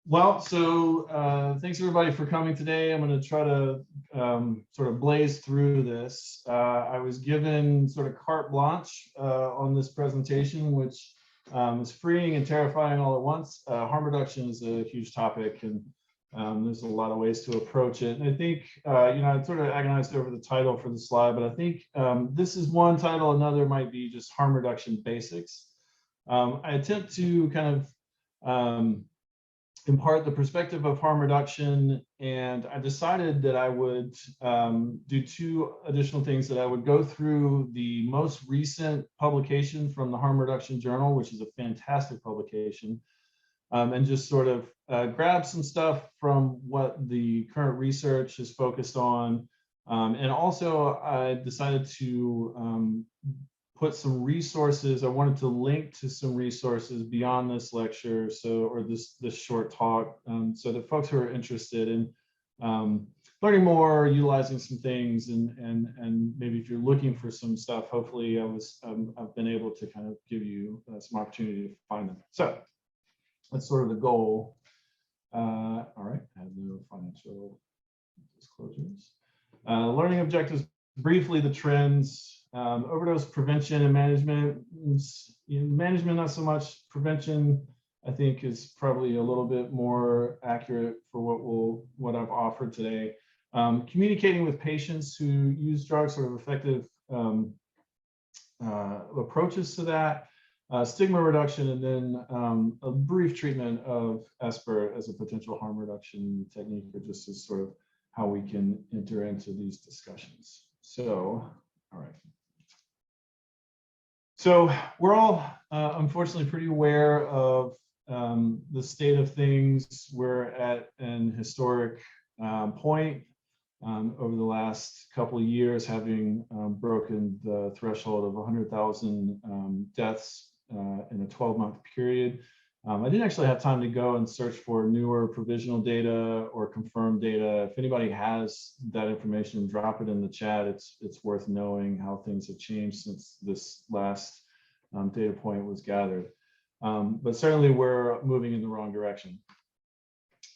Thanks everybody for coming today. I'm going to try to sort of blaze through this. I was given sort of carte blanche on this presentation, which is freeing and terrifying all at once. Harm reduction is a huge topic, and there's a lot of ways to approach it. And I think, I sort of agonized over the title for the slide, but I think this is one title, another might be just harm reduction basics. I attempt to kind of impart the perspective of harm reduction, and I decided that I would do two additional things. That I would go through the most recent publication from the Harm Reduction Journal, which is a fantastic publication, and just sort of grab some stuff from what the current research is focused on. And also I decided to put some resources. I wanted to link to some resources beyond this lecture, or this short talk, so that folks who are interested in learning more, utilizing some things, and maybe if you're looking for some stuff, hopefully I've been able to kind of give you some opportunity to find them. So that's sort of the goal. All right, I have no financial disclosures. Learning objectives, briefly the trends. Overdose prevention and management. Management, not so much. Prevention, I think, is probably a little bit more accurate for what I've offered today. Communicating with patients who use drugs, sort of effective approaches to that. Stigma reduction, and then a brief treatment of ESPR as a potential harm reduction technique, or just as sort of how we can enter into these discussions. So, all right. So we're all unfortunately pretty aware of the state of things. We're at an historic point over the last couple of years, having broken the threshold of 100,000 deaths in a 12-month period. I didn't actually have time to go and search for newer provisional data or confirmed data. If anybody has that information, drop it in the chat. It's worth knowing how things have changed since this last data point was gathered. But certainly we're moving in the wrong direction.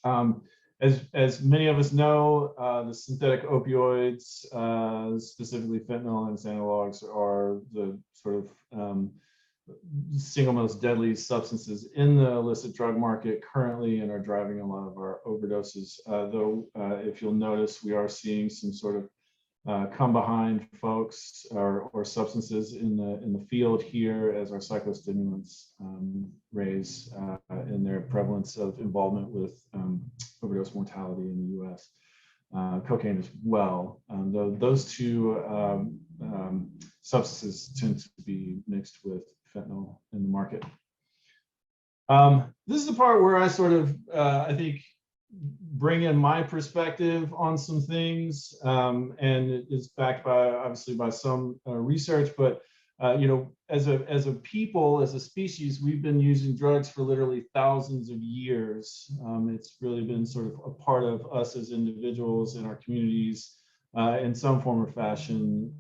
As many of us know, the synthetic opioids, specifically fentanyl and its analogs, are the sort of single most deadly substances in the illicit drug market currently, and are driving a lot of our overdoses. Though, if you'll notice, we are seeing some sort of come behind folks or substances in the field here, as our psychostimulants raise in their prevalence of involvement with overdose mortality in the U.S. Cocaine as well. Though those two substances tend to be mixed with fentanyl in the market. This is the part where I sort of, I think, bring in my perspective on some things, and it is backed by, obviously, by some research. But as a people, as a species, we've been using drugs for literally thousands of years. It's really been sort of a part of us as individuals in our communities in some form or fashion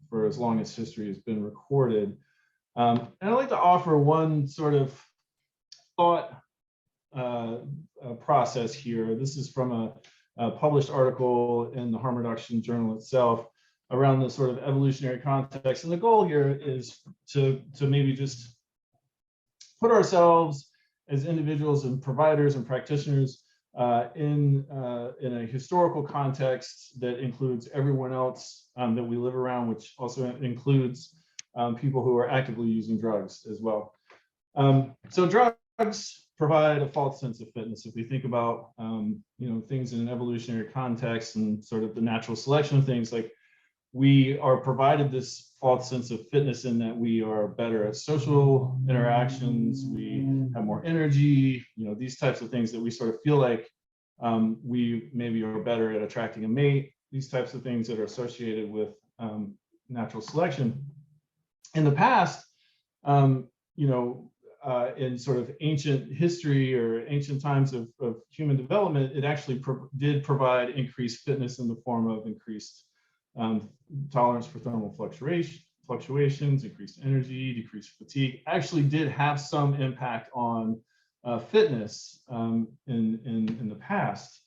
for as long as history has been recorded. And I'd like to offer one sort of thought process here. This is from a published article in the Harm Reduction Journal itself around the sort of evolutionary context. And the goal here is to maybe just put ourselves as individuals and providers and practitioners in a historical context that includes everyone else that we live around, which also includes people who are actively using drugs as well. So drugs provide a false sense of fitness. If we think about things in an evolutionary context and sort of the natural selection of things, like, we are provided this false sense of fitness in that we are better at social interactions, we have more energy, these types of things that we sort of feel like we maybe are better at attracting a mate, these types of things that are associated with natural selection. In the past, in sort of ancient history or ancient times of human development, it actually did provide increased fitness in the form of increased tolerance for thermal fluctuations, increased energy, decreased fatigue. Actually did have some impact on fitness in the past.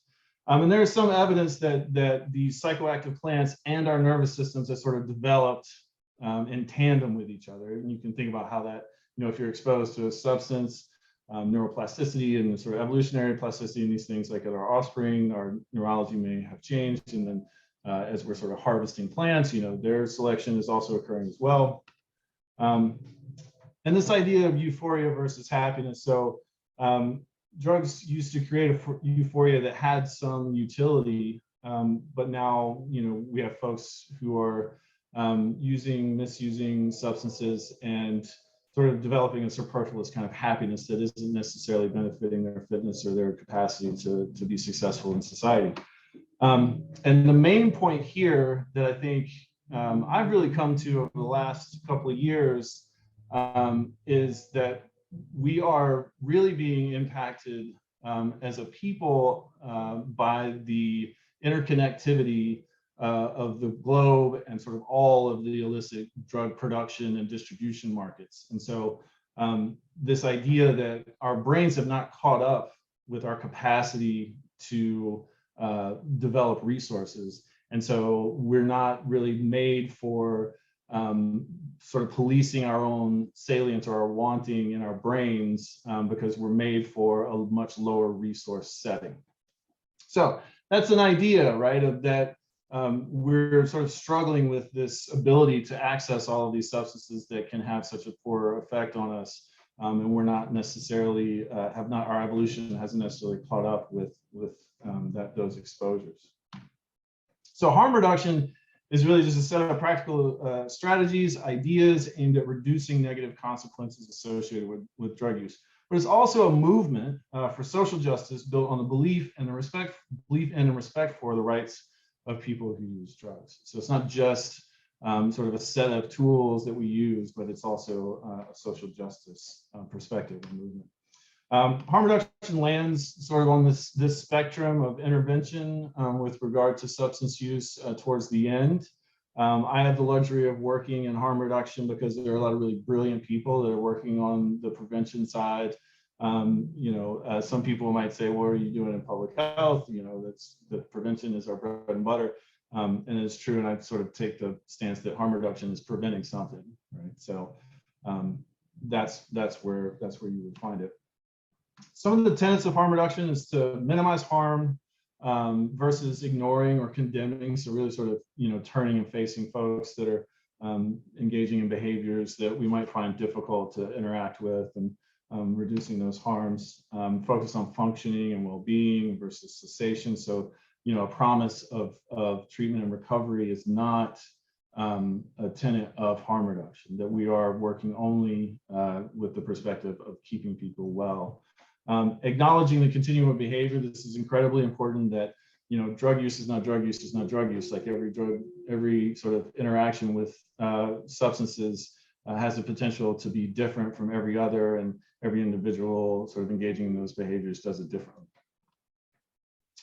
And there's some evidence that these psychoactive plants and our nervous systems have sort of developed in tandem with each other. And you can think about how that, if you're exposed to a substance, neuroplasticity and the sort of evolutionary plasticity in these things, like at our offspring, our neurology may have changed. And then as we're sort of harvesting plants, their selection is also occurring as well. And this idea of euphoria versus happiness. So drugs used to create a euphoria that had some utility, but now, we have folks who are misusing substances and sort of developing a superfluous kind of happiness that isn't necessarily benefiting their fitness or their capacity to be successful in society. And the main point here that I think I've really come to over the last couple of years is that we are really being impacted as a people by the interconnectivity of the globe and sort of all of the illicit drug production and distribution markets. And so this idea that our brains have not caught up with our capacity to develop resources. And so we're not really made for sort of policing our own salient or our wanting in our brains because we're made for a much lower resource setting. So that's an idea, right, of that we're sort of struggling with this ability to access all of these substances that can have such a poor effect on us. And we're not necessarily, our evolution hasn't necessarily caught up with those exposures. So harm reduction is really just a set of practical strategies, ideas aimed at reducing negative consequences associated with drug use. But it's also a movement for social justice built on the belief and respect for the rights of people who use drugs. So it's not just sort of a set of tools that we use, but it's also a social justice perspective and movement. Harm reduction lands sort of on this spectrum of intervention with regard to substance use towards the end. I have the luxury of working in harm reduction because there are a lot of really brilliant people that are working on the prevention side. Some people might say, what are you doing in public health? That's the prevention is our bread and butter. And it's true. And I sort of take the stance that harm reduction is preventing something, right? So that's where you would find it. Some of the tenets of harm reduction is to minimize harm versus ignoring or condemning. So really sort of, turning and facing folks that are engaging in behaviors that we might find difficult to interact with and reducing those harms. Focus on functioning and well-being versus cessation. So, a promise of treatment and recovery is not a tenet of harm reduction, that we are working only with the perspective of keeping people well. Acknowledging the continuum of behavior. This is incredibly important that, drug use is not drug use is not drug use. Like every sort of interaction with substances has the potential to be different from every other, and every individual sort of engaging in those behaviors does it differently.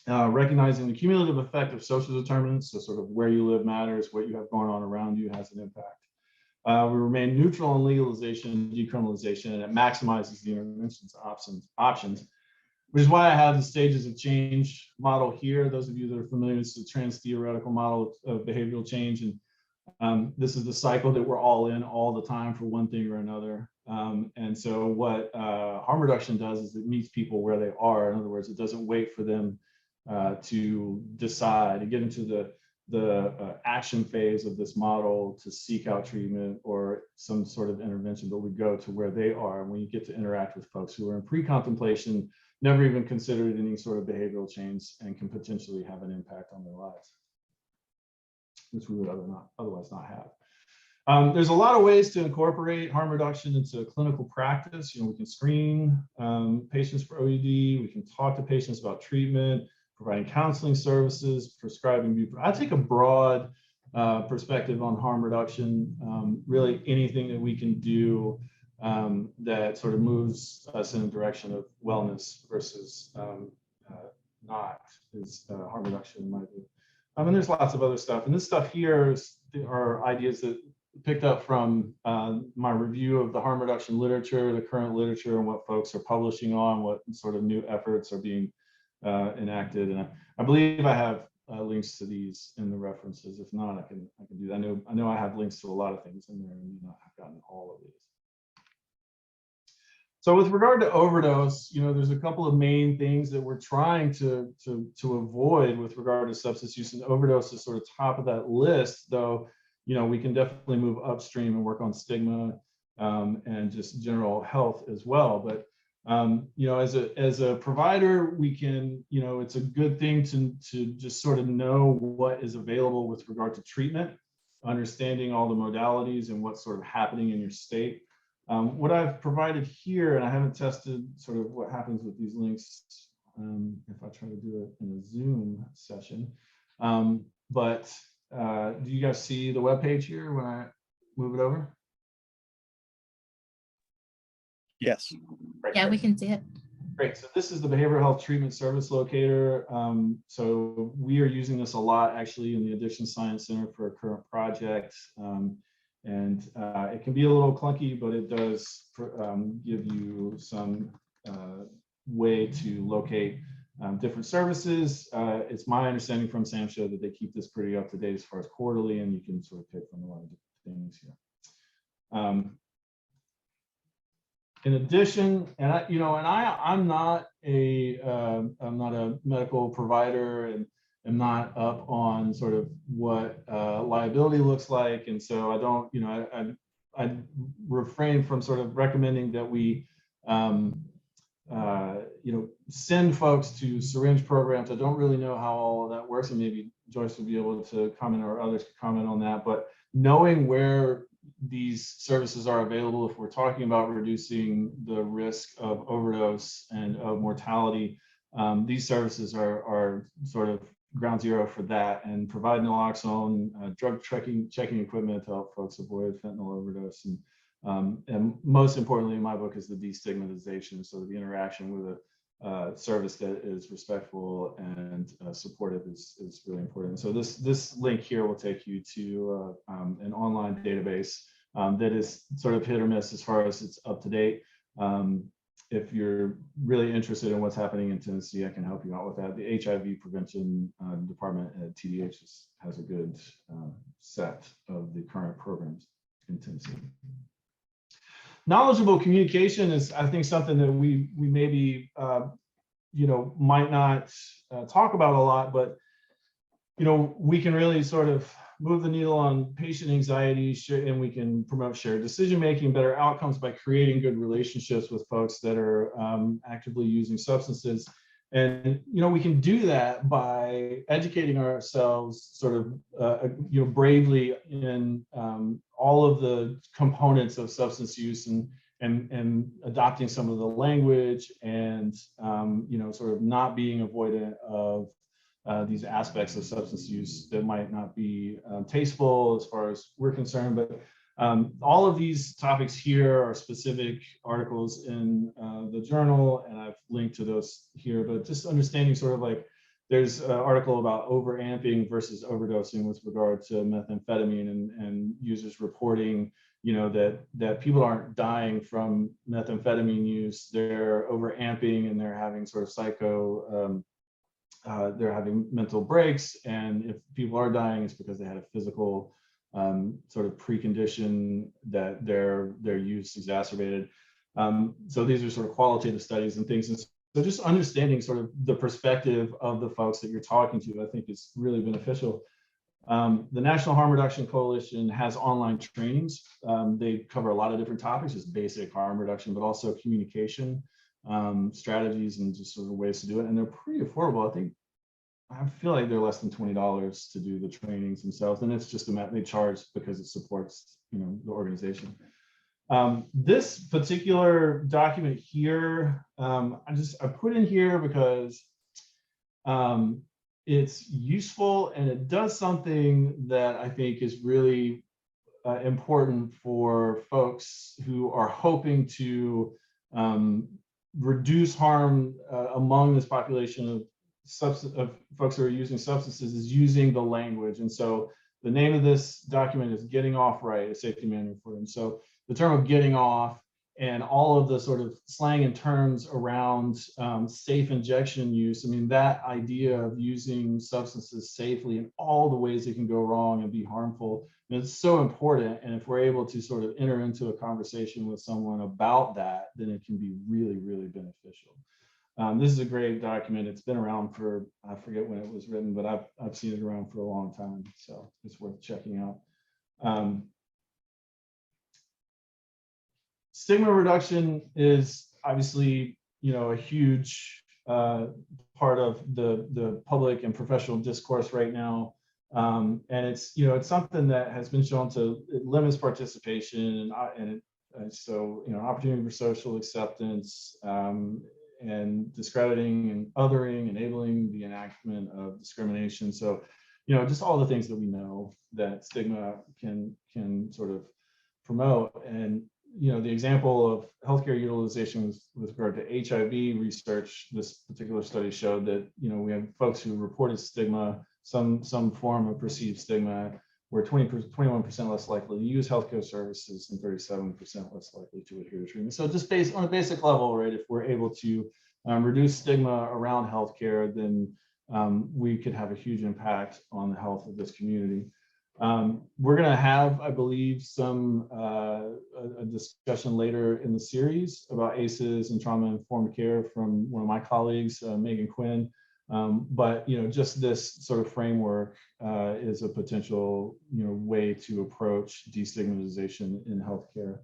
Recognizing the cumulative effect of social determinants, so sort of where you live matters, what you have going on around you has an impact. We remain neutral on legalization and decriminalization, and it maximizes the interventions options, which is why I have the stages of change model here. Those of you that are familiar with the trans-theoretical model of behavioral change, and this is the cycle that we're all in all the time for one thing or another. And so what harm reduction does is it meets people where they are. In other words, it doesn't wait for them to decide and get into the action phase of this model to seek out treatment or some sort of intervention, but we go to where they are, and we get to interact with folks who are in pre-contemplation, never even considered any sort of behavioral change, and can potentially have an impact on their lives, which we would otherwise not have. There's a lot of ways to incorporate harm reduction into clinical practice. We can screen patients for OUD, we can talk to patients about treatment, providing counseling services, prescribing. I take a broad perspective on harm reduction. Really anything that we can do that sort of moves us in a direction of wellness versus not is harm reduction in my view. And there's lots of other stuff. And this stuff here are ideas that picked up from my review of the harm reduction literature, the current literature, and what folks are publishing on, what sort of new efforts are being enacted. And I believe I have links to these in the references. If not, I can do that. I know I have links to a lot of things in there, and you know, I've gotten all of these. So with regard to overdose, you know, there's a couple of main things that we're trying to avoid with regard to substance use, and overdose is sort of top of that list, though, you know, we can definitely move upstream and work on stigma and just general health as well. But you know, as a provider, we can, you know, it's a good thing to just sort of know what is available with regard to treatment, understanding all the modalities and what's sort of happening in your state. What I've provided here, and I haven't tested sort of what happens with these links if I try to do it in a Zoom session, but do you guys see the web page here when I move it over? Yes. Great, Yeah, great. we can see it. Great. So this is the Behavioral Health Treatment Service Locator. So we are using this a lot actually in the Addiction Science Center for a current project. And it can be a little clunky, but it does give you some way to locate different services. It's my understanding from SAMHSA that they keep this pretty up to date as far as quarterly, and you can sort of pick from a lot of different things here. In addition, and I'm not a medical provider, and I'm not up on sort of what liability looks like, and so I don't, you know, I refrain from sort of recommending that we, you know, send folks to syringe programs. I don't really know how all of that works, and maybe Joyce would be able to comment, or others could comment on that. But knowing where these services are available, if we're talking about reducing the risk of overdose and of mortality, these services are sort of ground zero for that, and provide naloxone, drug checking equipment to help folks avoid fentanyl overdose. And most importantly in my book is the destigmatization, so the interaction with a service that is respectful and supportive is really important. So this link here will take you to an online database that is sort of hit or miss as far as it's up to date. If you're really interested in what's happening in Tennessee, I can help you out with that. The HIV prevention department at TDH has a good set of the current programs in Tennessee. Knowledgeable communication is, I think, something that we maybe you know, might not talk about a lot, but you know, we can really sort of move the needle on patient anxiety, and we can promote shared decision making, better outcomes by creating good relationships with folks that are actively using substances. And you know, we can do that by educating ourselves sort of you know, bravely in all of the components of substance use, and adopting some of the language, and you know, sort of not being avoidant of these aspects of substance use that might not be tasteful as far as we're concerned. But all of these topics here are specific articles in the journal, and I've linked to those here. But just understanding sort of like, there's an article about overamping versus overdosing with regard to methamphetamine, and users reporting, you know, that people aren't dying from methamphetamine use, they're overamping, and they're having sort of they're having mental breaks, and if people are dying, it's because they had a physical sort of precondition that their use exacerbated. So these are sort of qualitative studies and things. And so just understanding sort of the perspective of the folks that you're talking to, I think, is really beneficial. The National Harm Reduction Coalition has online trainings. They cover a lot of different topics, just basic harm reduction, but also communication strategies and just sort of ways to do it. And they're pretty affordable. I feel like they're less than $20 to do the trainings themselves. And it's just they charge because it supports, you know, the organization. This particular document here, I put in here because it's useful, and it does something that I think is really important for folks who are hoping to reduce harm among this population of folks who are using substances, is using the language. And so the name of this document is Getting Off Right, a safety manual for them. So the term of getting off and all of the sort of slang and terms around safe injection use. I mean, that idea of using substances safely in all the ways it can go wrong and be harmful, and it's so important. And if we're able to sort of enter into a conversation with someone about that, then it can be really, really beneficial. This is a great document. It's been around for, I forget when it was written, but I've seen it around for a long time. So it's worth checking out. Stigma reduction is obviously, a huge part of the public and professional discourse right now. And it's, it's something that has been shown to, it limits participation and so, opportunity for social acceptance, and discrediting and othering, enabling the enactment of discrimination. So, just all the things that we know that stigma can sort of promote. And, the example of healthcare utilization with regard to HIV research, this particular study showed that, we have folks who reported stigma, some form of perceived stigma, were 21% less likely to use healthcare services and 37% less likely to adhere to treatment. So just based on a basic level, right, if we're able to reduce stigma around healthcare, then we could have a huge impact on the health of this community. We're going to have, I believe, a discussion later in the series about ACEs and trauma-informed care from one of my colleagues, Megan Quinn. But just this sort of framework is a potential way to approach destigmatization in healthcare.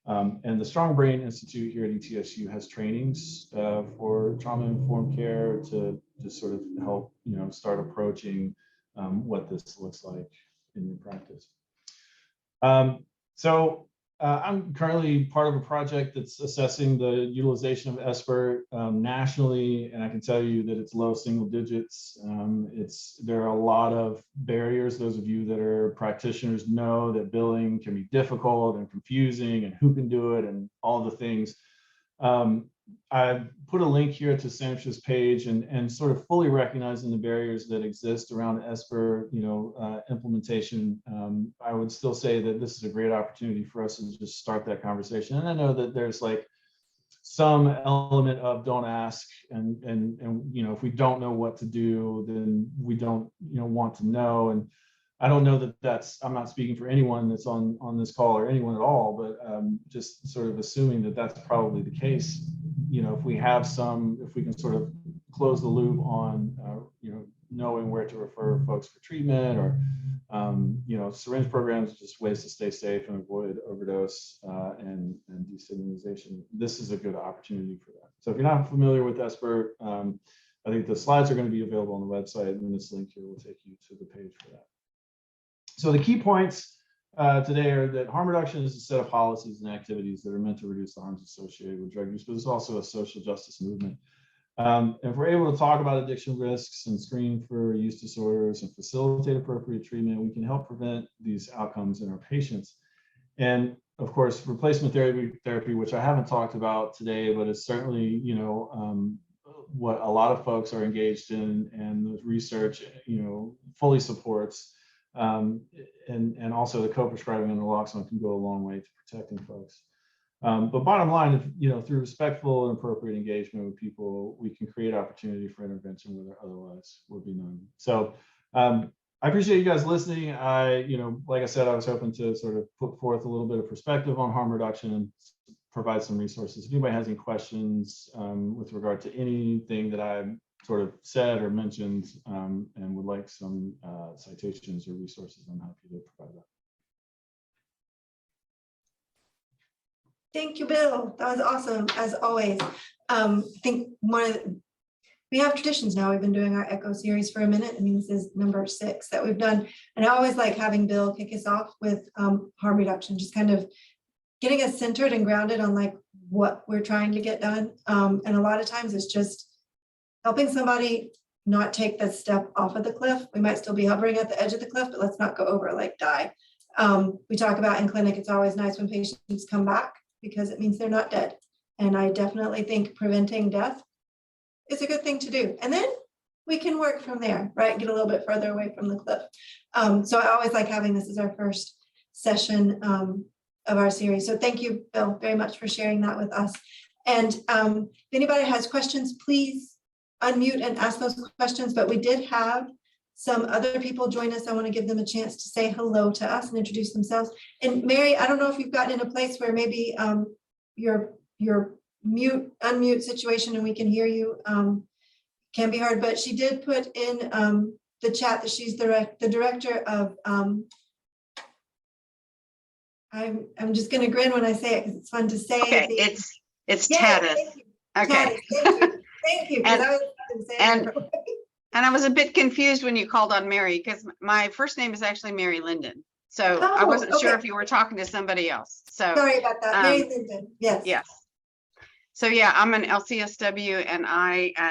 And the Strong Brain Institute here at ETSU has trainings for trauma-informed care to sort of help start approaching what this looks like in your practice. I'm currently part of a project that's assessing the utilization of ESPER nationally, and I can tell you that it's low single digits. There are a lot of barriers. Those of you that are practitioners know that billing can be difficult and confusing, and who can do it, and all the things. I put a link here to Samsh's page and sort of fully recognizing the barriers that exist around ESPER, implementation. I would still say that this is a great opportunity for us to just start that conversation. And I know that there's like some element of don't ask, and if we don't know what to do, then we don't want to know. And I don't know that I'm not speaking for anyone that's on this call or anyone at all, but just sort of assuming that that's probably the case. If we can sort of close the loop on, knowing where to refer folks for treatment, or, syringe programs, just ways to stay safe and avoid overdose and destigmatization. This is a good opportunity for that. So if you're not familiar with ESPER, I think the slides are going to be available on the website, and this link here will take you to the page for that. So the key points today are that harm reduction is a set of policies and activities that are meant to reduce the harms associated with drug use, but it's also a social justice movement. If we're able to talk about addiction risks and screen for use disorders and facilitate appropriate treatment, we can help prevent these outcomes in our patients. And of course, replacement therapy, which I haven't talked about today, but it's certainly, what a lot of folks are engaged in, and the research, fully supports. And also the co-prescribing and naloxone can go a long way to protecting folks. But bottom line, through respectful and appropriate engagement with people, we can create opportunity for intervention where there otherwise would be none. So I appreciate you guys listening. Like I said, I was hoping to sort of put forth a little bit of perspective on harm reduction and provide some resources. If anybody has any questions with regard to anything that I sort of said or mentioned, and would like some citations or resources, I'm happy to provide that. Thank you, Bill. That was awesome, as always. I think we have traditions now. We've been doing our ECHO series for a minute. I mean, this is number 6 that we've done. And I always like having Bill kick us off with harm reduction, just kind of getting us centered and grounded on like what we're trying to get done. And a lot of times it's just helping somebody not take that step off of the cliff. We might still be hovering at the edge of the cliff, but let's not go over, like die. We talk about in clinic, it's always nice when patients come back because it means they're not dead. And I definitely think preventing death is a good thing to do. And then we can work from there, right? Get a little bit further away from the cliff. So I always like having this as our first session of our series. So thank you, Bill, very much for sharing that with us. And if anybody has questions, please unmute and ask those questions. But we did have some other people join us. I want to give them a chance to say hello to us and introduce themselves. And Mary, I don't know if you've gotten in a place where maybe your unmute situation and we can hear you can be hard, but she did put in the chat that she's the director of I'm just going to grin when I say it because it's fun to say. Okay, it's Tatis. Okay. Thank you. And I was a bit confused when you called on Mary because my first name is actually Mary Linden. So I wasn't sure if you were talking to somebody else. So sorry about that. Mary Linden. Yes. Yes. So yeah, I'm an LCSW and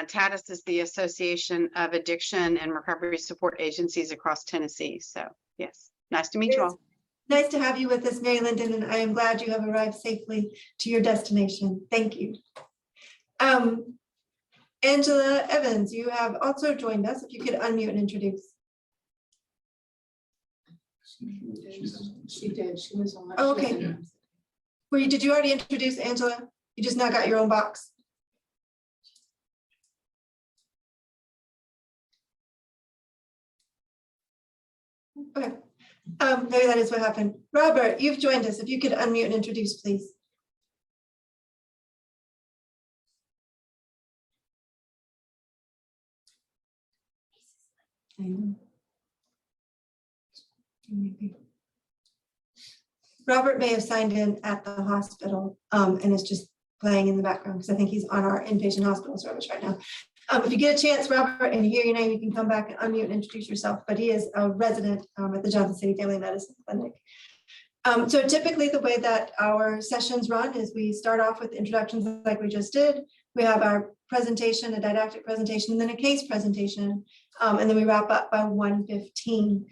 Tatis is the Association of Addiction and Recovery Support Agencies across Tennessee. So yes, nice to meet you all. Nice to have you with us, Mary Linden, and I am glad you have arrived safely to your destination. Thank you. Angela Evans, you have also joined us. If you could unmute and introduce. She did. She was on. Oh, okay. Did you already introduce Angela? You just now got your own box. Okay. Maybe that is what happened. Robert, you've joined us. If you could unmute and introduce, please. Robert may have signed in at the hospital and is just playing in the background because I think he's on our inpatient hospital service right now. If you get a chance, Robert, and you hear your name, you can come back and unmute and introduce yourself, but he is a resident at the Johnson City Family Medicine Clinic. So typically the way that our sessions run is we start off with introductions like we just did. We have our presentation, a didactic presentation, and then a case presentation, and then we wrap up by 1:15.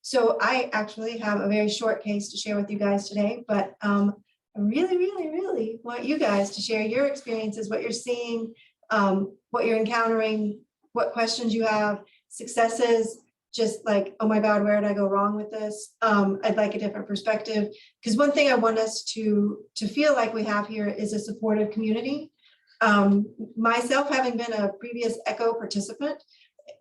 So I actually have a very short case to share with you guys today, but I really want you guys to share your experiences, what you're seeing, what you're encountering, what questions you have, successes, just like, oh my God, where did I go wrong with this? I'd like a different perspective. Because one thing I want us to feel like we have here is a supportive community. Myself, having been a previous ECHO participant,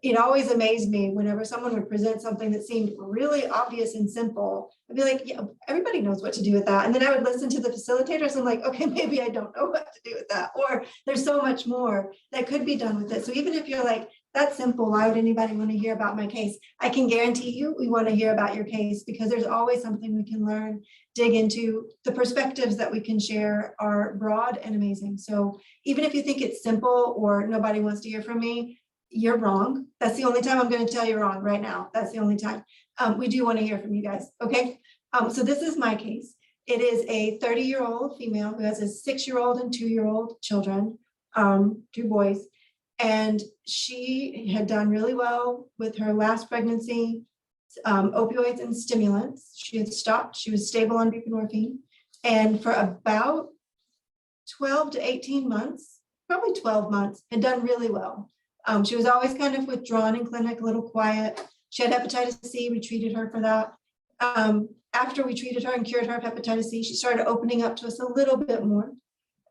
it always amazed me whenever someone would present something that seemed really obvious and simple. I'd be like, yeah, everybody knows what to do with that. And then I would listen to the facilitators and I'm like, okay, maybe I don't know what to do with that. Or there's so much more that could be done with it. So even if you're like, that's simple, why would anybody want to hear about my case? I can guarantee you we want to hear about your case because there's always something we can learn, dig into. The perspectives that we can share are broad and amazing. So even if you think it's simple or nobody wants to hear from me, you're wrong. That's the only time I'm going to tell you wrong right now. That's the only time. We do want to hear from you guys. Okay. So this is my case. It is a 30-year-old female who has a 6-year-old and 2-year-old children, 2 boys. And she had done really well with her last pregnancy, opioids and stimulants. She had stopped. She was stable on buprenorphine. And for about 12 to 18 months, probably 12 months, had done really well. She was always kind of withdrawn in clinic, a little quiet. She had hepatitis C. We treated her for that. After we treated her and cured her of hepatitis C, she started opening up to us a little bit more,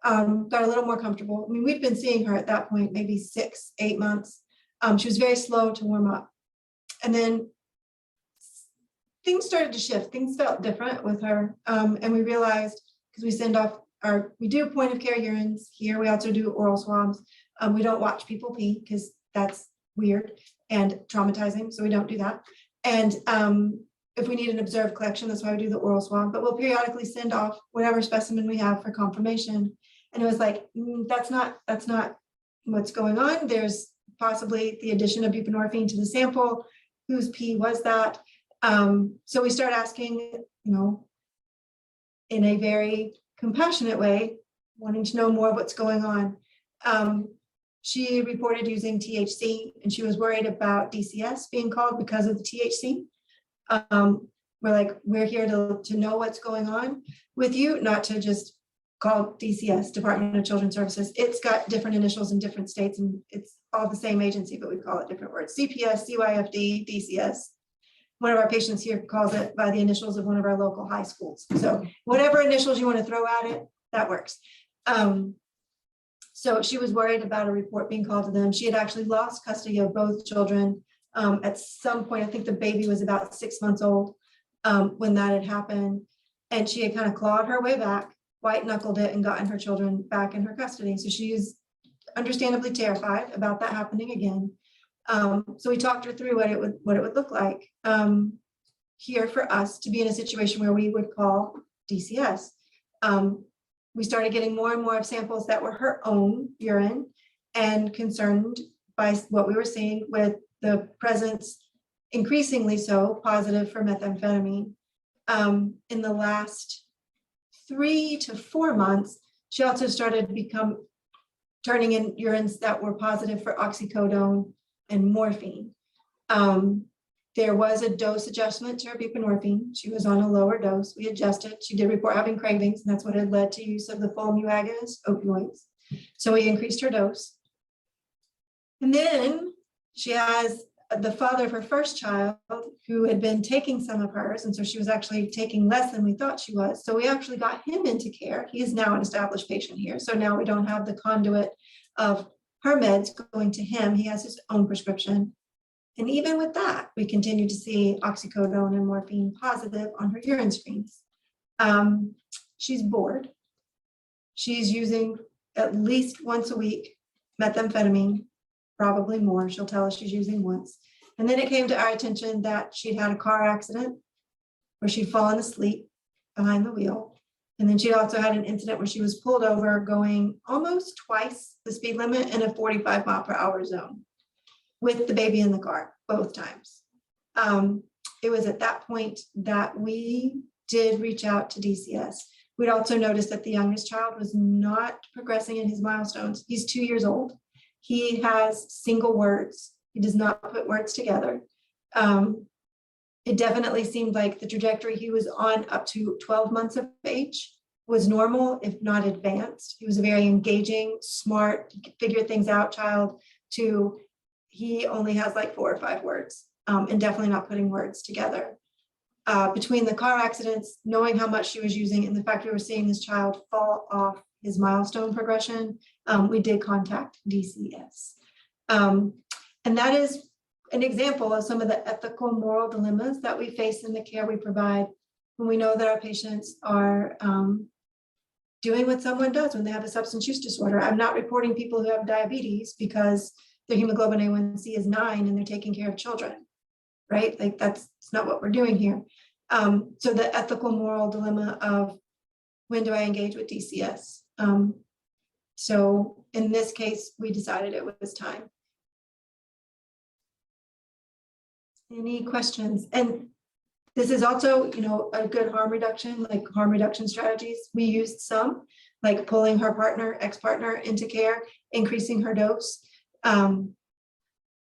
got a little more comfortable. I mean, we'd been seeing her at that point, maybe 6-8 months. She was very slow to warm up. And then things started to shift. Things felt different with her. And we realized, because we send off we do point of care urines here. We also do oral swabs. We don't watch people pee because that's weird and traumatizing. So we don't do that. And if we need an observed collection, that's why we do the oral swab, but we'll periodically send off whatever specimen we have for confirmation. And it was like, that's not what's going on. There's possibly the addition of buprenorphine to the sample. Whose pee was that? So we start asking, in a very compassionate way, wanting to know more what's going on. She reported using THC and she was worried about DCS being called because of the THC. We're like, we're here to know what's going on with you, not to just called DCS, Department of Children's Services. It's got different initials in different states, and it's all the same agency, but we call it different words. CPS, CYFD, DCS. One of our patients here calls it by the initials of one of our local high schools. So whatever initials you want to throw at it, that works. So she was worried about a report being called to them. She had actually lost custody of both children at some point. I think the baby was about 6 months old when that had happened. And she had kind of clawed her way back, white knuckled it, and gotten her children back in her custody. So she is understandably terrified about that happening again. So we talked her through what it would look like here for us to be in a situation where we would call DCS. We started getting more and more of samples that were her own urine, and concerned by what we were seeing with the presence, increasingly so, positive for methamphetamine. In the last 3 to 4 months, she also started turning in urines that were positive for oxycodone and morphine. There was a dose adjustment to her buprenorphine. She was on a lower dose. We adjusted. She did report having cravings, and that's what had led to use of the full mu agonist opioids. So we increased her dose. And then she has the father of her first child who had been taking some of hers, and so she was actually taking less than we thought she was. So we actually got him into care. He is now an established patient here. So now we don't have the conduit of her meds going to him. He has his own prescription. And even with that, we continue to see oxycodone and morphine positive on her urine screens. She's bored. She's using at least once a week methamphetamine, probably more. She'll tell us she's using once. And then it came to our attention that she'd had a car accident where she'd fallen asleep behind the wheel. And then she also had an incident where she was pulled over going almost twice the speed limit in a 45-mile-per-hour zone with the baby in the car, both times. It was at that point that we did reach out to DCS. We'd also noticed that the youngest child was not progressing in his milestones. He's 2 years old. He has single words. He does not put words together. It definitely seemed like the trajectory he was on up to 12 months of age was normal, if not advanced. He was a very engaging, smart, figure things out child, to he only has like 4 or 5 words, and definitely not putting words together. Between the car accidents, knowing how much she was using, and the fact we were seeing this child fall off his milestone progression, we did contact DCS. And that is an example of some of the ethical, moral dilemmas that we face in the care we provide when we know that our patients are doing what someone does when they have a substance use disorder. I'm not reporting people who have diabetes because their hemoglobin A1C is 9 and they're taking care of children, right? Like that's not what we're doing here. So the ethical, moral dilemma of when do I engage with DCS? So in this case, we decided it was time. Any questions? And this is also, a good harm reduction, like harm reduction strategies. We used some, like pulling her partner, ex-partner into care, increasing her dose.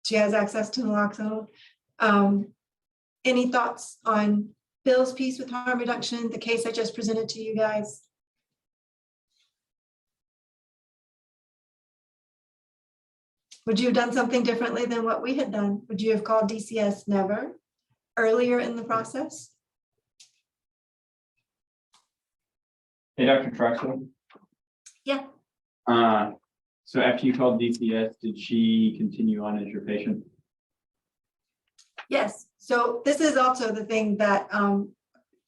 She has access to naloxone. Any thoughts on Bill's piece with harm reduction, the case I just presented to you guys? Would you have done something differently than what we had done? Would you have called DCS never earlier in the process? Hey, Dr. Troxel. Yeah. So after you called DCS, did she continue on as your patient? Yes. So this is also the thing that,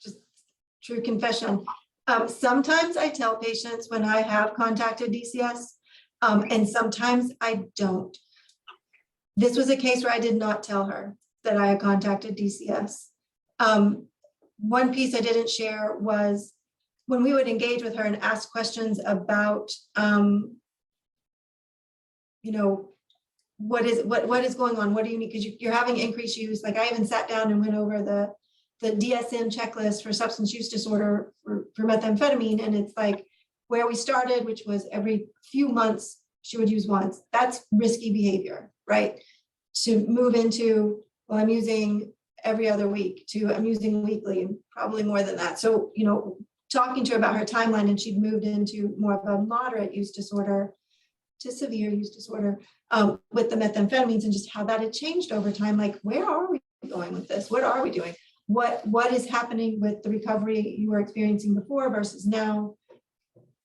just true confession. Sometimes I tell patients when I have contacted DCS, and sometimes I don't. This was a case where I did not tell her that I had contacted DCS. One piece I didn't share was when we would engage with her and ask questions about, what is going on? What do you need? Because you're having increased use. Like I even sat down and went over the DSM checklist for substance use disorder for methamphetamine. And it's like where we started, which was every few months, she would use once. That's risky behavior, right? To move into, well, I'm using every other week, to I'm using weekly, and probably more than that. So, talking to her about her timeline, and she'd moved into more of a moderate use disorder to severe use disorder with the methamphetamines, and just how that had changed over time. Like, where are we going with this? What are we doing? What is happening with the recovery you were experiencing before versus now?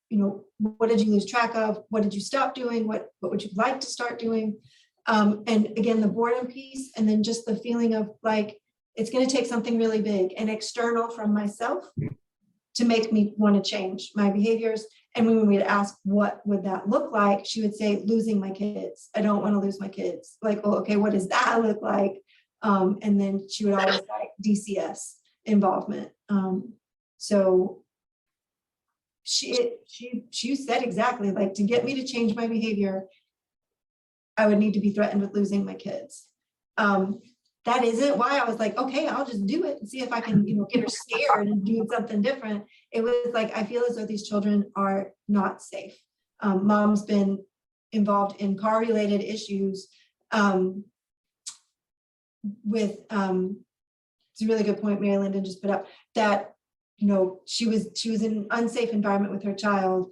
You know, what did you lose track of? What did you stop doing? What would you like to start doing? And again, the boredom piece, and then just the feeling of like, it's going to take something really big and external from myself to make me want to change my behaviors. And when we'd ask what would that look like, she would say, losing my kids. I don't want to lose my kids. Like, oh, okay, what does that look like? And then she would always like DCS involvement. So she said exactly, like, to get me to change my behavior, I would need to be threatened with losing my kids. That isn't why I was like, okay, I'll just do it and see if I can, you know, get her scared and do something different. It was like, I feel as though these children are not safe. Mom's been involved in car-related issues with, it's a really good point Mary Lyndon just put up, that, you know, she was in an unsafe environment with her child.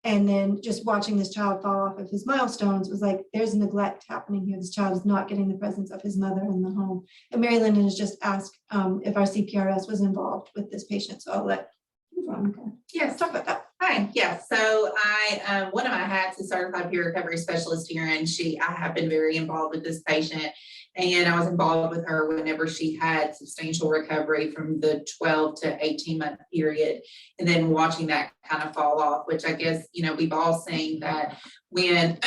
And then just watching this child fall off of his milestones was like, there's neglect happening here. This child is not getting the presence of his mother in the home. And Mary Lyndon has just asked if our CPRS was involved with this patient. So I'll let Veronica. Yes, Talk about that. hi. Yeah, so I one of my hats is certified peer recovery specialist here, and I have been very involved with this patient, and I was involved with her whenever she had substantial recovery from the 12 to 18 month period, and then watching that kind of fall off, which I guess, you know, we've all seen that when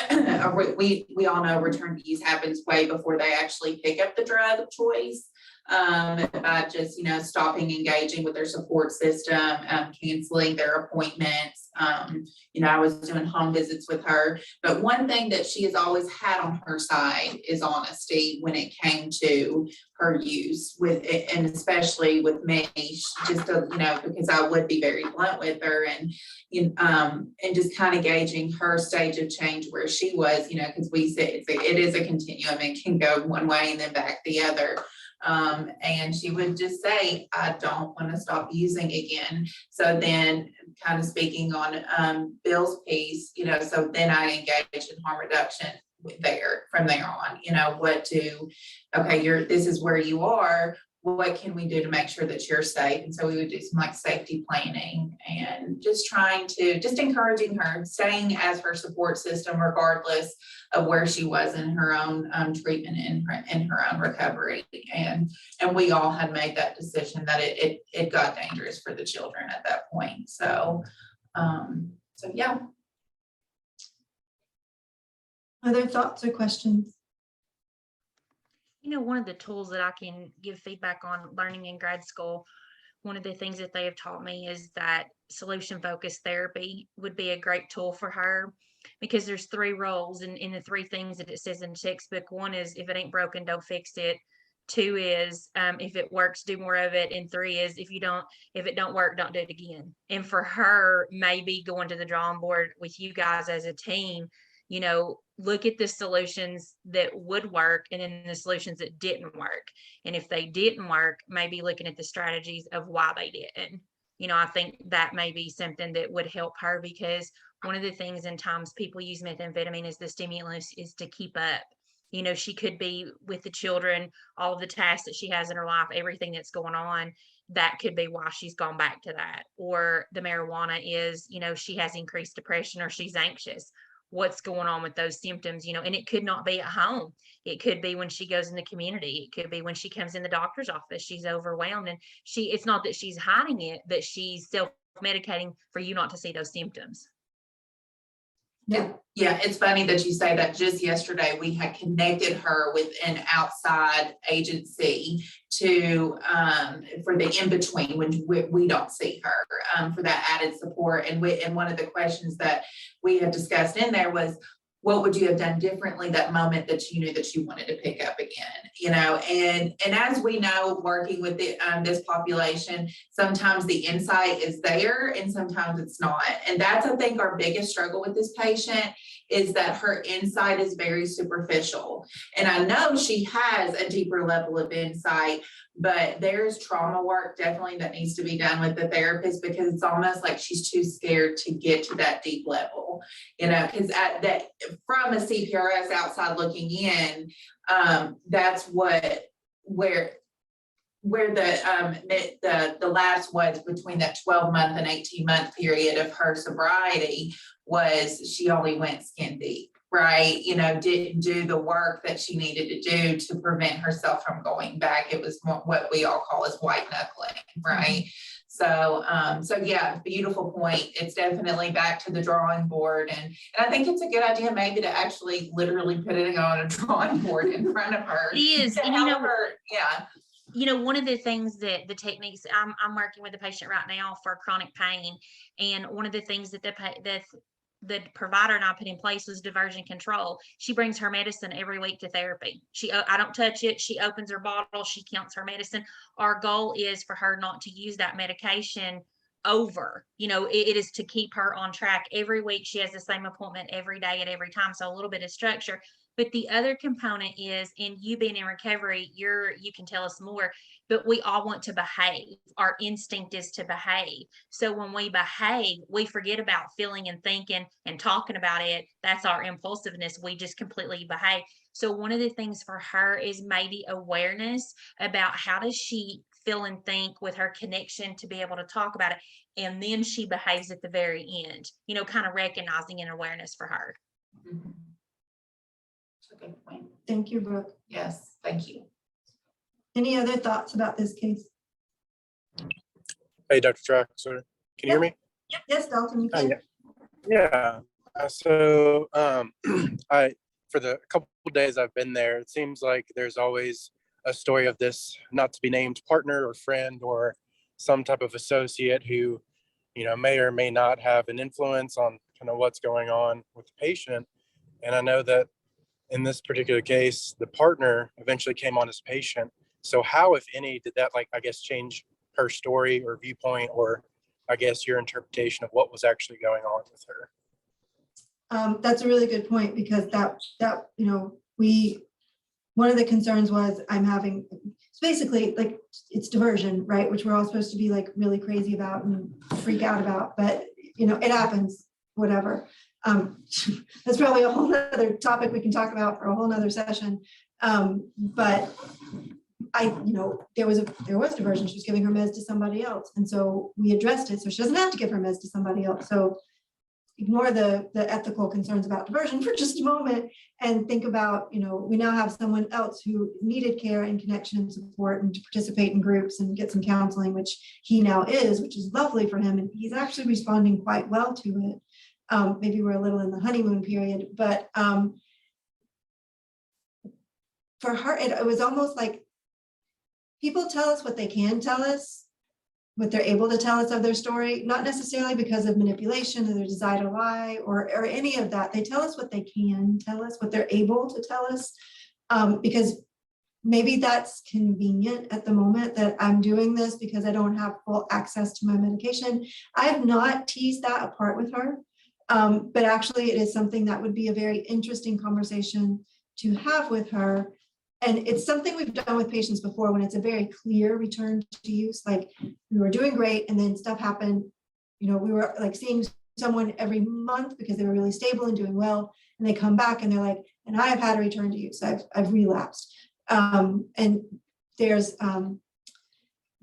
we all know return to use happens way before they actually pick up the drug of choice. By just, you know, stopping engaging with their support system, canceling their appointments. You know, I was doing home visits with her, but one thing that she has always had on her side is honesty when it came to her use with it, and especially with me, just to, you know, because I would be very blunt with her, and and just kind of gauging her stage of change where she was, you know, because we say it is a continuum. It can go one way and then back the other. And she would just say, I don't want to stop using again. So then kind of speaking on Bill's piece, you know, so then I engaged in harm reduction from there on, you know, okay, this is where you are. What can we do to make sure that you're safe? And so we would do some like safety planning and just encouraging her, staying as her support system, regardless of where she was in her own treatment in her own recovery. And we all had made that decision that it got dangerous for the children at that point. So yeah. Other thoughts or questions? You know, one of the tools that I can give feedback on learning in grad school, one of the things that they have taught me is that solution focused therapy would be a great tool for her, because there's 3 roles and in the 3 things that it says in the textbook. 1 is, if it ain't broken, don't fix it. 2 is, if it works, do more of it. And 3 is, if it don't work, don't do it again. And for her, maybe going to the drawing board with you guys as a team, you know, look at the solutions that would work and then the solutions that didn't work. And if they didn't work, maybe looking at the strategies of why they didn't. You know, I think that may be something that would help her, because one of the things in times people use methamphetamine as the stimulus is to keep up. You know, she could be with the children, all of the tasks that she has in her life, everything that's going on, that could be why she's gone back to that. Or the marijuana is, you know, she has increased depression or she's anxious. What's going on with those symptoms, you know, and it could not be at home. It could be when she goes in the community. It could be when she comes in the doctor's office, she's overwhelmed, and it's not that she's hiding it, but she's self-medicating for you not to see those symptoms. Yeah, it's funny that you say that. Just yesterday, we had connected her with an outside agency to for the in-between when we don't see her, for that added support. And one of the questions that we had discussed in there was, what would you have done differently that moment that you knew that you wanted to pick up again? You know, and as we know, working with this population, sometimes the insight is there and sometimes it's not. And that's, I think, our biggest struggle with this patient is that her insight is very superficial. And I know she has a deeper level of insight, but there's trauma work definitely that needs to be done with the therapist, because it's almost like she's too scared to get to that deep level, you know, because at that, from a CPRS outside looking in, that's where the lapse was between that 12-month and 18-month period of her sobriety, was she only went skin deep, right? You know, didn't do the work that she needed to do to prevent herself from going back. It was what we all call as white knuckling, right? So yeah, beautiful point. It's definitely back to the drawing board. And I think it's a good idea maybe to actually literally put it on a drawing board in front of her. It is, to and you help know, her, yeah. you know, one of the things that the techniques, I'm working with a patient right now for chronic pain, and one of the things that the provider and I put in place was diversion control. She brings her medicine every week to therapy. I don't touch it. She opens her bottle. She counts her medicine. Our goal is for her not to use that medication over, you know, it is to keep her on track. Every week she has the same appointment every day at every time. So a little bit of structure. But the other component is, in you being in recovery, you can tell us more, but we all want to behave. Our instinct is to behave. So when we behave, we forget about feeling and thinking and talking about it. That's our impulsiveness. We just completely behave. So one of the things for her is maybe awareness about how does she feel and think with her connection to be able to talk about it. And then she behaves at the very end, you know, kind of recognizing an awareness for her. Mhm. That's a good point. Thank you, Brooke. Yes, thank you. Any other thoughts about this case? Hey, Dr. Traxler, can you hear me? Yes, Dalton, you Oh, can. yeah. Yeah. So I, for the couple of days I've been there, it seems like there's always a story of this not to be named partner or friend or some type of associate who, you know, may or may not have an influence on kind of what's going on with the patient. And I know that in this particular case, the partner eventually came on as patient. So how, if any, did that, like, I guess, change her story or viewpoint, or I guess your interpretation of what was actually going on with her? That's a really good point, because that you know, one of the concerns was it's basically like it's diversion, right? Which we're all supposed to be like really crazy about and freak out about, but you know, it happens, whatever. That's probably a whole other topic we can talk about for a whole nother session. But you know, there was diversion. She was giving her meds to somebody else. And so we addressed it. So she doesn't have to give her meds to somebody else. So ignore the ethical concerns about diversion for just a moment and think about, you know, we now have someone else who needed care and connection and support and to participate in groups and get some counseling, which he now is, which is lovely for him. And he's actually responding quite well to it. Maybe we're a little in the honeymoon period, but for her, it was almost like people tell us what they can tell us, what they're able to tell us of their story, not necessarily because of manipulation or their desire to lie or any of that. They tell us what they can tell us, what they're able to tell us, because maybe that's convenient at the moment that I'm doing this because I don't have full access to my medication. I have not teased that apart with her, but actually it is something that would be a very interesting conversation to have with her. And it's something we've done with patients before when it's a very clear return to use, like we were doing great and then stuff happened. You know, we were like seeing someone every month because they were really stable and doing well. And they come back and they're like, and I have had a return to use. I've relapsed. And there's the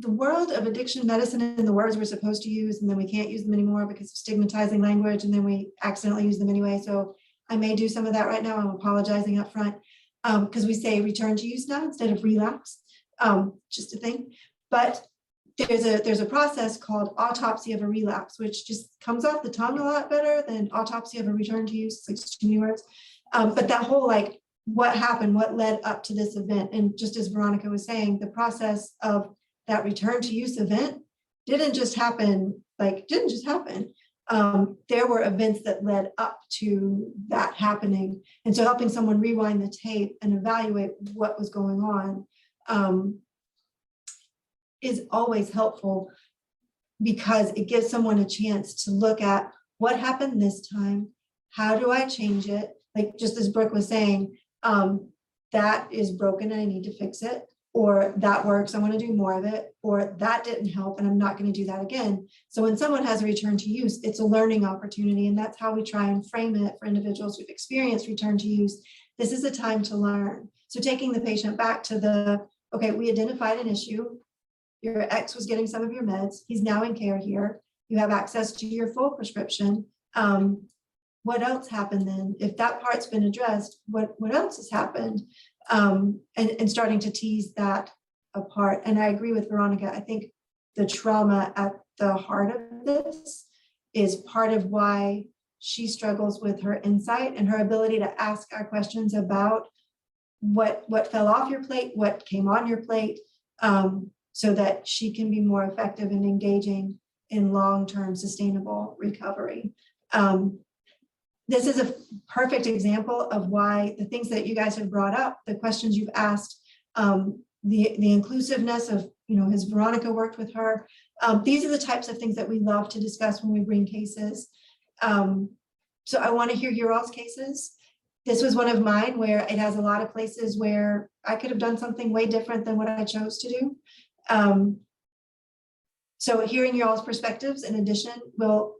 world of addiction medicine and the words we're supposed to use, and then we can't use them anymore because of stigmatizing language. And then we accidentally use them anyway. So I may do some of that right now. I'm apologizing up front. Because we say return to use now instead of relapse, just a thing. But there's a process called autopsy of a relapse, which just comes off the tongue a lot better than autopsy of a return to use. It's like too many words. But that whole like what happened, what led up to this event, and just as Veronica was saying, the process of that return to use event didn't just happen. There were events that led up to that happening. And so helping someone rewind the tape and evaluate what was going on is always helpful, because it gives someone a chance to look at what happened this time, how do I change it? Like, just as Brooke was saying, that is broken and I need to fix it, or that works, I want to do more of it, or that didn't help and I'm not going to do that again. So when someone has a return to use, it's a learning opportunity, and that's how we try and frame it for individuals who've experienced return to use. This is a time to learn. So taking the patient back to the, okay, we identified an issue. Your ex was getting some of your meds. He's now in care here. You have access to your full prescription. What else happened then? If that part's been addressed, what else has happened? And starting to tease that apart. And I agree with Veronica. I think the trauma at the heart of this is part of why she struggles with her insight and her ability to ask our questions about what fell off your plate, what came on your plate, so that she can be more effective in engaging in long-term sustainable recovery. This is a perfect example of why the things that you guys have brought up, the questions you've asked, the inclusiveness of, has Veronica worked with her? These are the types of things that we love to discuss when we bring cases. So I want to hear your all's cases. This was one of mine where it has a lot of places where I could have done something way different than what I chose to do. So hearing your all's perspectives, in addition, will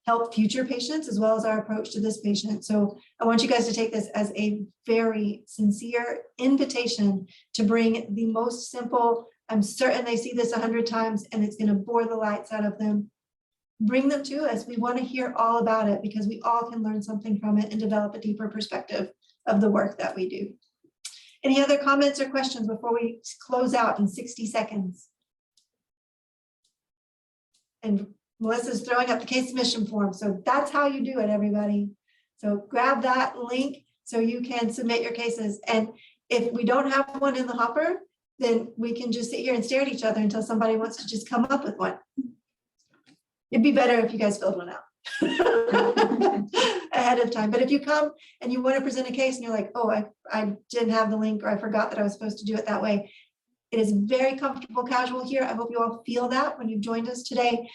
help future patients as well as our approach to this patient. So I want you guys to take this as a very sincere invitation to bring the most simple, I'm certain they see this 100 times and it's going to bore the lights out of them. Bring them to us. We want to hear all about it because we all can learn something from it and develop a deeper perspective of the work that we do. Any other comments or questions before we close out in 60 seconds? And Melissa's throwing up the case submission form. So that's how you do it, everybody. So grab that link so you can submit your cases. And if we don't have one in the hopper, then we can just sit here and stare at each other until somebody wants to just come up with one. It'd be better if you guys filled one out ahead of time. But if you come and you want to present a case and you're like, oh, I didn't have the link, or I forgot that I was supposed to do it that way. It is very comfortable, casual here. I hope you all feel that when you've joined us today.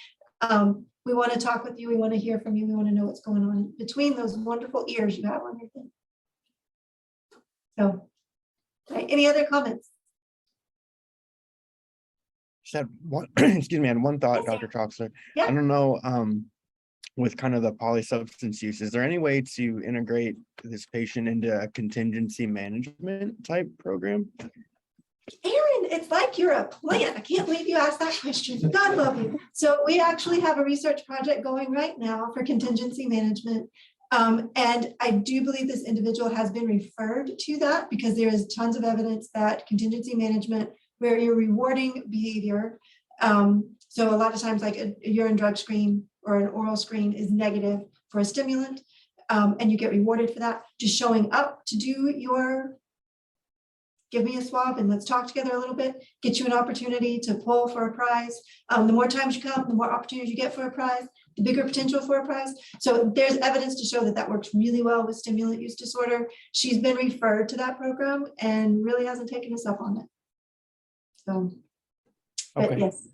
We want to talk with you. We want to hear from you. We want to know what's going on between those wonderful ears you have on your thing. So, right, any other comments? Just had one, excuse me, I had one thought, Dr. Troxler. Yeah. I don't know, with kind of the polysubstance use, is there any way to integrate this patient into a contingency management type program? Aaron, it's like you're a plant. I can't believe you asked that question. God love you. So we actually have a research project going right now for contingency management. And I do believe this individual has been referred to that because there is tons of evidence that contingency management, where you're rewarding behavior. So a lot of times like a urine drug screen or an oral screen is negative for a stimulant, and you get rewarded for that. Just showing up to do your give me a swab and let's talk together a little bit, get you an opportunity to pull for a prize. The more times you come, the more opportunities you get for a prize, the bigger potential for a prize. So there's evidence to show that that works really well with stimulant use disorder. She's been referred to that program and really hasn't taken us up on it. So, but Okay. yes.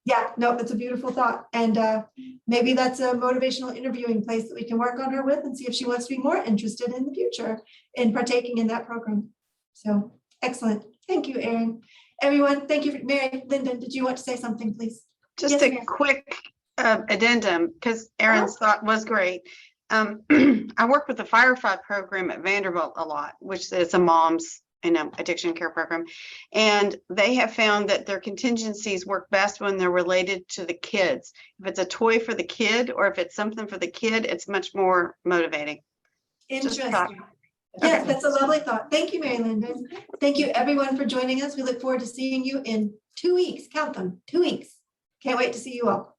Yeah, no, that's a beautiful thought. And maybe that's a motivational interviewing place that we can work on her with and see if she wants to be more interested in the future in partaking in that program. So excellent. Thank you, Erin. Everyone, thank you. Mary, Lyndon, did you want to say something, please? Just Yes, a ma'am. quick addendum, because Erin's thought was great. I work with the Firefly program at Vanderbilt a lot, which is a mom's addiction care program. And they have found that their contingencies work best when they're related to the kids. If it's a toy for the kid or if it's something for the kid, it's much more motivating. Interesting. Okay. Yes, that's a lovely thought. Thank you, Mary Lyndon. Thank you, everyone, for joining us. We look forward to seeing you in 2 weeks. Count them, 2 weeks. Can't wait to see you all.